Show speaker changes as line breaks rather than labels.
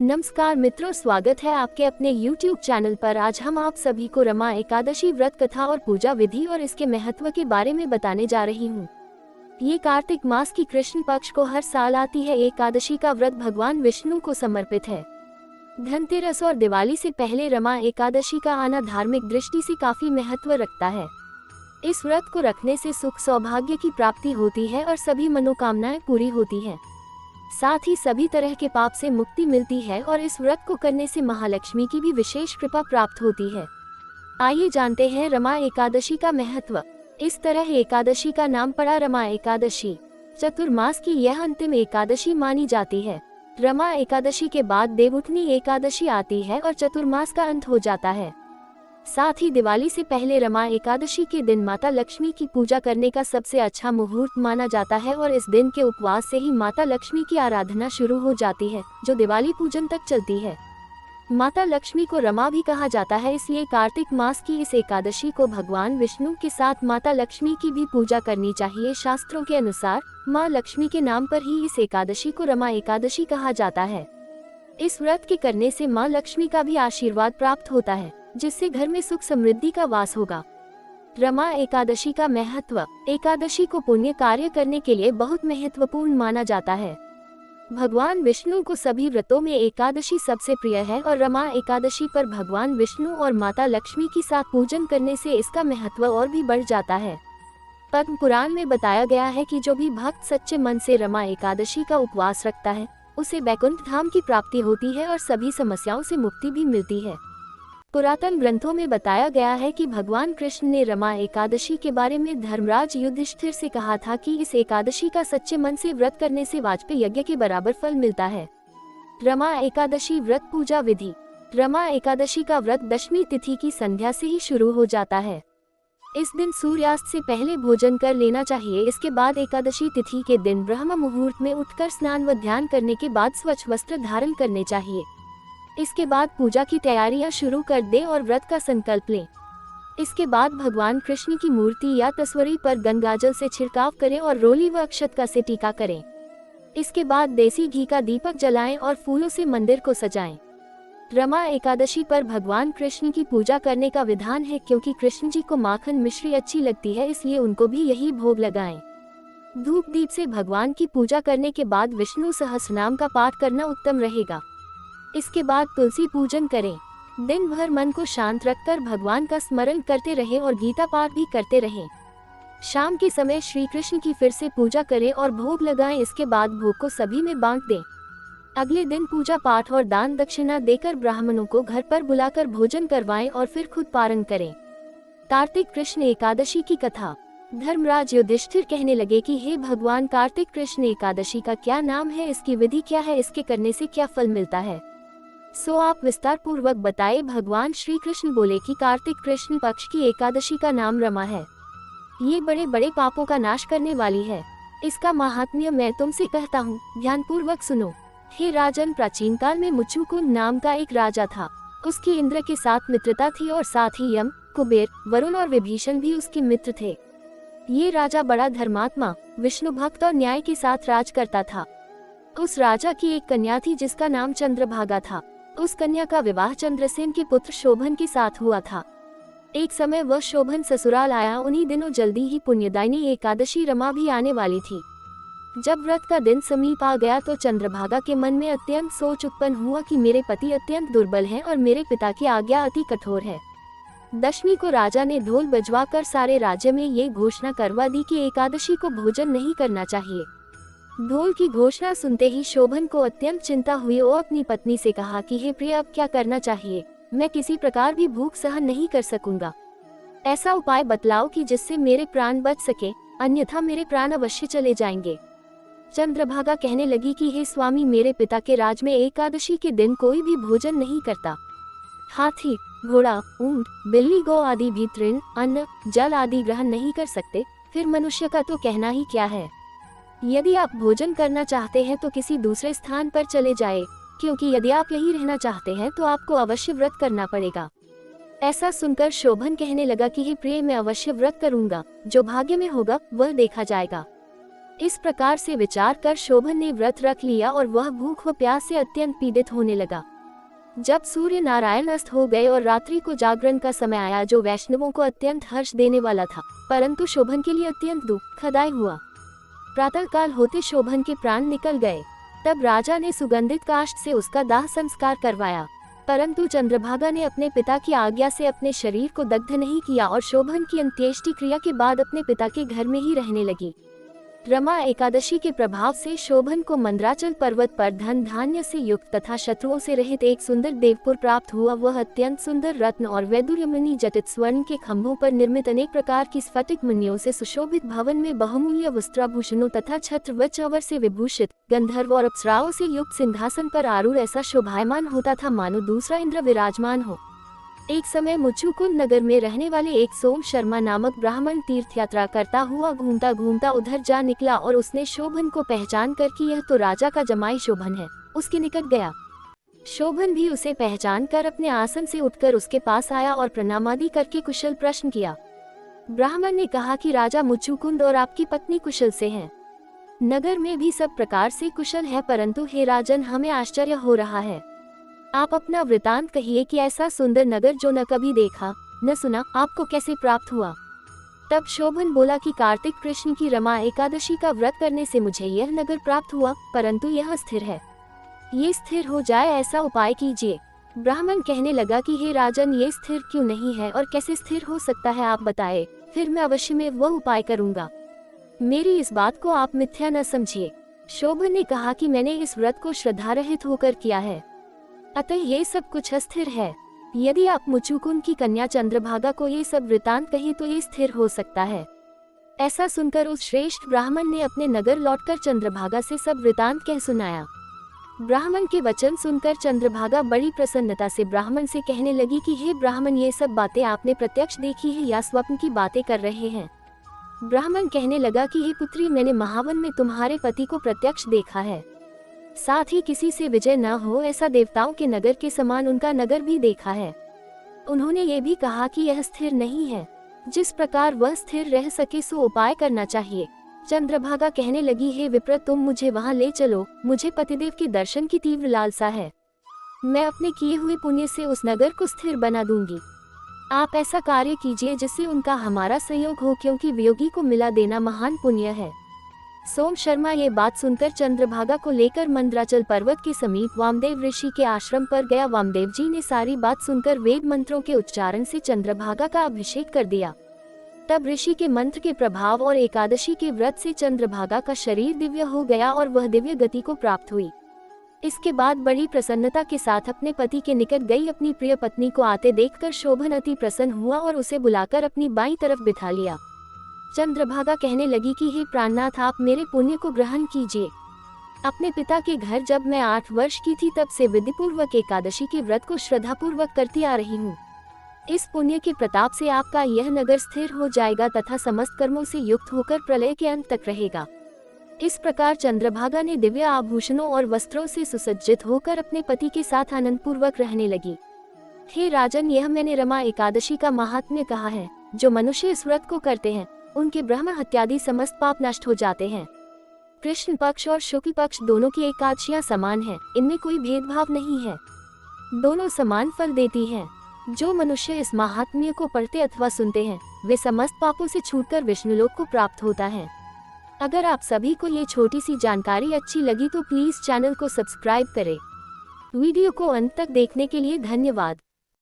नमस्कार मित्रों, स्वागत है आपके अपने YouTube चैनल पर। आज हम आप सभी को रमा एकादशी व्रत कथा और पूजा विधि और इसके महत्व के बारे में बताने जा रही हूँ। ये कार्तिक मास की कृष्ण पक्ष को हर साल आती है एकादशी का व्रत भगवान विष्णु को समर्पित है। धनतेरस और दिवाली से पहले रमा एकादशी का आना धार्मिक दृष्टि से काफी महत्व रखता है। इस व्रत को रखने से सुख सौभाग्य की प्राप्ति होती है और सभी मनोकामनाएं पूरी होती हैं। साथ ही सभी तरह के पाप से मुक्ति मिलती है और इस व्रत को करने से महालक्ष्मी की भी विशेष कृपा प्राप्त होती है। आइए जानते हैं रमा एकादशी का महत्व। इस तरह एकादशी का नाम पड़ा रमा एकादशी। चतुर्मास की यह अंतिम एकादशी मानी जाती है। रमा एकादशी के बाद देवउठनी एकादशी आती है और चतुर्मास का अंत हो जाता है। साथ ही दिवाली से पहले रमा एकादशी के दिन माता लक्ष्मी की पूजा करने का सबसे अच्छा मुहूर्त माना जाता है और इस दिन के उपवास से ही माता लक्ष्मी की आराधना शुरू हो जाती है, जो दिवाली पूजन तक चलती है। माता लक्ष्मी को रमा भी कहा जाता है, इसलिए कार्तिक मास की इस एकादशी को भगवान विष्णु के साथ माता लक्ष्मी की भी पूजा करनी चाहिए। शास्त्रों के अनुसार माँ लक्ष्मी के नाम पर ही इस एकादशी को रमा एकादशी कहा जाता है। इस व्रत के करने से माँ लक्ष्मी का भी आशीर्वाद प्राप्त होता है, जिससे घर में सुख समृद्धि का वास होगा। रमा एकादशी का महत्व। एकादशी को पुण्य कार्य करने के लिए बहुत महत्वपूर्ण माना जाता है। भगवान विष्णु को सभी व्रतों में एकादशी सबसे प्रिय है और रमा एकादशी पर भगवान विष्णु और माता लक्ष्मी के साथ पूजन करने से इसका महत्व और भी बढ़ जाता है। पद्म पुराण में बताया गया है कि जो भी भक्त सच्चे मन से रमा एकादशी का उपवास रखता है, उसे वैकुंठ धाम की प्राप्ति होती है और सभी समस्याओं से मुक्ति भी मिलती है। पुरातन ग्रंथों में बताया गया है कि भगवान कृष्ण ने रमा एकादशी के बारे में धर्मराज युधिष्ठिर से कहा था कि इस एकादशी का सच्चे मन से व्रत करने से वाजपेय यज्ञ के बराबर फल मिलता है। रमा एकादशी व्रत पूजा विधि। रमा एकादशी का व्रत दशमी तिथि की संध्या से ही शुरू हो जाता है। इस दिन सूर्यास्त से पहले भोजन कर लेना चाहिए। इसके बाद एकादशी तिथि के दिन ब्रह्म मुहूर्त में उठकर स्नान व ध्यान करने के बाद स्वच्छ वस्त्र धारण करने चाहिए। इसके बाद पूजा की तैयारियां शुरू कर दें और व्रत का संकल्प लें। इसके बाद भगवान कृष्ण की मूर्ति या तस्वीर पर गंगाजल से छिड़काव करें और रोली व अक्षत से टीका करें। इसके बाद देसी घी का दीपक जलाएं और फूलों से मंदिर को सजाएं। रमा एकादशी पर भगवान कृष्ण की पूजा करने का विधान है, क्योंकि कृष्ण जी को माखन मिश्री अच्छी लगती है, इसलिए उनको भी यही भोग लगाएं। धूप दीप से भगवान की पूजा करने के बाद विष्णु सहस्रनाम का पाठ करना उत्तम रहेगा। इसके बाद तुलसी पूजन करें। दिन भर मन को शांत रखकर भगवान का स्मरण करते रहें और गीता पाठ भी करते रहें। शाम के समय श्री कृष्ण की फिर से पूजा करें और भोग लगाएं। इसके बाद भोग को सभी में बांट दें। अगले दिन पूजा पाठ और दान दक्षिणा देकर ब्राह्मणों को घर पर बुलाकर भोजन करवाएं और फिर खुद पारण करें। कार्तिक कृष्ण एकादशी की कथा। धर्मराज युधिष्ठिर कहने लगे कि हे भगवान, कार्तिक कृष्ण एकादशी का क्या नाम है, इसकी विधि क्या है, इसके करने से क्या फल मिलता है, सो आप विस्तार पूर्वक बताए। भगवान श्री कृष्ण बोले कि कार्तिक कृष्ण पक्ष की एकादशी का नाम रमा है। ये बड़े बड़े पापों का नाश करने वाली है। इसका महात्म्य मैं तुमसे कहता हूँ, ध्यान पूर्वक सुनो। हे राजन, प्राचीन काल में मुच्चुकुंद नाम का एक राजा था। उसकी इंद्र के साथ मित्रता थी और साथ ही यम, कुबेर, वरुण और विभीषण भी उसके मित्र थे। ये राजा बड़ा धर्मात्मा, विष्णु भक्त और न्याय के साथ राज करता था। उस राजा की एक कन्या थी जिसका नाम चंद्रभागा था। उस कन्या का विवाह चंद्रसेन के पुत्र शोभन के साथ हुआ था। एक समय वह शोभन ससुराल आया। उन्हीं दिनों जल्दी ही पुण्यदायिनी एकादशी रमा भी आने वाली थी। जब व्रत का दिन समीप आ गया तो चंद्रभागा के मन में अत्यंत सोच उत्पन्न हुआ कि मेरे पति अत्यंत दुर्बल हैं और मेरे पिता की आज्ञा अति कठोर है। दशमी को राजा ने ढोल बजवाकर सारे राज्य में ये घोषणा करवा दी कि एकादशी को भोजन नहीं करना चाहिए। ढोल की घोषणा सुनते ही शोभन को अत्यंत चिंता हुई। वो अपनी पत्नी से कहा कि हे प्रिय, अब क्या करना चाहिए, मैं किसी प्रकार भी भूख सहन नहीं कर सकूंगा। ऐसा उपाय बतलाओ कि जिससे मेरे प्राण बच सके, अन्यथा मेरे प्राण अवश्य चले जाएंगे। चंद्रभागा कहने लगी कि हे स्वामी, मेरे पिता के राज में एकादशी के दिन कोई भी भोजन नहीं करता। हाथी, घोड़ा, ऊंट, बिल्ली, गौ आदि भी तृण, अन्न, जल आदि ग्रहण नहीं कर सकते। फिर मनुष्य का तो कहना ही क्या है। यदि आप भोजन करना चाहते हैं तो किसी दूसरे स्थान पर चले जाए, क्योंकि यदि आप यहीं रहना चाहते हैं तो आपको अवश्य व्रत करना पड़ेगा। ऐसा सुनकर शोभन कहने लगा कि हे प्रिय, मैं अवश्य व्रत करूंगा, जो भाग्य में होगा वह देखा जाएगा। इस प्रकार से विचार कर शोभन ने व्रत रख लिया और वह भूख व प्यास से अत्यंत पीड़ित होने लगा। जब सूर्य नारायण अस्त हो गए और रात्रि को जागरण का समय आया, जो वैष्णवों को अत्यंत हर्ष देने वाला था, परंतु शोभन के लिए अत्यंत दुखदायी हुआ। प्रातः काल होते शोभन के प्राण निकल गए। तब राजा ने सुगंधित काष्ठ से उसका दाह संस्कार करवाया, परंतु चंद्रभागा ने अपने पिता की आज्ञा से अपने शरीर को दग्ध नहीं किया और शोभन की अंत्येष्टि क्रिया के बाद अपने पिता के घर में ही रहने लगी। रमा एकादशी के प्रभाव से शोभन को मंदराचल पर्वत पर धन धान्य से युक्त तथा शत्रुओं से रहित एक सुंदर देवपुर प्राप्त हुआ। वह अत्यंत सुंदर रत्न और वैदुर्यमणि जटित स्वर्ण के खंभों पर निर्मित अनेक प्रकार की स्फटिक मणियों से सुशोभित भवन में बहुमूल्य वस्त्राभूषणों तथा छत्र व चंवर से विभूषित गंधर्व और अप्सराओं से युक्त सिंहासन पर आरूढ़ ऐसा शोभायमान होता था मानो दूसरा इंद्र विराजमान हो। एक समय मुचुकुंद नगर में रहने वाले एक सोम शर्मा नामक ब्राह्मण तीर्थ यात्रा करता हुआ घूमता घूमता उधर जा निकला और उसने शोभन को पहचान कर कि यह तो राजा का जमाई शोभन है, उसके निकट गया। शोभन भी उसे पहचान कर अपने आसन से उठकर उसके पास आया और प्रणामादि करके कुशल प्रश्न किया। ब्राह्मण ने कहा कि राजा मुचुकुंद और आपकी पत्नी कुशल से हैं। नगर में भी सब प्रकार से कुशल है, परंतु हे राजन, हमें आश्चर्य हो रहा है। आप अपना वृतांत कहिए कि ऐसा सुंदर नगर जो न कभी देखा न सुना, आपको कैसे प्राप्त हुआ। तब शोभन बोला कि कार्तिक कृष्ण की रमा एकादशी का व्रत करने से मुझे यह नगर प्राप्त हुआ, परंतु यह स्थिर है। ये स्थिर हो जाए ऐसा उपाय कीजिए। ब्राह्मण कहने लगा कि हे राजन, ये स्थिर क्यों नहीं है और कैसे स्थिर हो सकता है, आप बताए, फिर मैं अवश्य में वह उपाय करूँगा। मेरी इस बात को आप मिथ्या न समझिए। शोभन ने कहा कि मैंने इस व्रत को श्रद्धा रहित होकर किया है, अतः ये सब कुछ अस्थिर है। यदि आप मुचुकुंद की कन्या चंद्रभागा को ये सब वृतांत कही तो ये स्थिर हो सकता है। ऐसा सुनकर उस श्रेष्ठ ब्राह्मण ने अपने नगर लौटकर चंद्रभागा से सब वृतांत कह सुनाया। ब्राह्मण के वचन सुनकर चंद्रभागा बड़ी प्रसन्नता से ब्राह्मण से कहने लगी कि हे ब्राह्मण, ये सब बातें आपने प्रत्यक्ष देखी है या स्वप्न की बातें कर रहे हैं। ब्राह्मण कहने लगा कि हे पुत्री, मैंने महावन में तुम्हारे पति को प्रत्यक्ष देखा है, साथ ही किसी से विजय न हो ऐसा देवताओं के नगर के समान उनका नगर भी देखा है। उन्होंने ये भी कहा कि यह स्थिर नहीं है, जिस प्रकार वह स्थिर रह सके सो उपाय करना चाहिए। चंद्रभागा कहने लगी, हे विप्र, तुम मुझे वहां ले चलो, मुझे पतिदेव के दर्शन की तीव्र लालसा है। मैं अपने किए हुए पुण्य से उस नगर को स्थिर बना दूंगी। आप ऐसा कार्य कीजिए जिससे उनका हमारा संयोग हो, क्योंकि वियोगी को मिला देना महान पुण्य है। सोम शर्मा ये बात सुनकर चंद्रभागा को लेकर मंदराचल पर्वत के समीप वामदेव ऋषि के आश्रम पर गया। वामदेव जी ने सारी बात सुनकर वेद मंत्रों के उच्चारण से चंद्रभागा का अभिषेक कर दिया। तब ऋषि के मंत्र के प्रभाव और एकादशी के व्रत से चंद्रभागा का शरीर दिव्य हो गया और वह दिव्य गति को प्राप्त हुई। इसके बाद बड़ी प्रसन्नता के साथ अपने पति के निकट गई। अपनी प्रिय पत्नी को आते देखकर शोभन अति प्रसन्न हुआ और उसे बुलाकर अपनी बाईं तरफ बिठा लिया। चंद्रभागा कहने लगी कि हे प्राणनाथ, आप मेरे पुण्य को ग्रहण कीजिए। अपने पिता के घर जब मैं 8 वर्ष की थी तब से विधिपूर्वक एकादशी के व्रत को श्रद्धापूर्वक करती आ रही हूँ। इस पुण्य के प्रताप से आपका यह नगर स्थिर हो जाएगा तथा समस्त कर्मों से युक्त होकर प्रलय के अंत तक रहेगा। इस प्रकार चंद्रभागा ने दिव्य आभूषणों और वस्त्रों से सुसज्जित होकर अपने पति के साथ आनंद पूर्वक रहने लगी। हे राजन, यह मैंने रमा एकादशी का महात्म्य कहा है। जो मनुष्य इस व्रत को करते हैं उनके ब्रह्म हत्यादि समस्त पाप नष्ट हो जाते हैं। कृष्ण पक्ष और शुक्ल पक्ष दोनों की एकादशियां समान हैं, इनमें कोई भेदभाव नहीं है, दोनों समान फल देती हैं। जो मनुष्य इस महात्म्य को पढ़ते अथवा सुनते हैं वे समस्त पापों से छूटकर विष्णुलोक को प्राप्त होता है। अगर आप सभी को ये छोटी सी जानकारी अच्छी लगी तो प्लीज चैनल को सब्सक्राइब करें। वीडियो को अंत तक देखने के लिए धन्यवाद।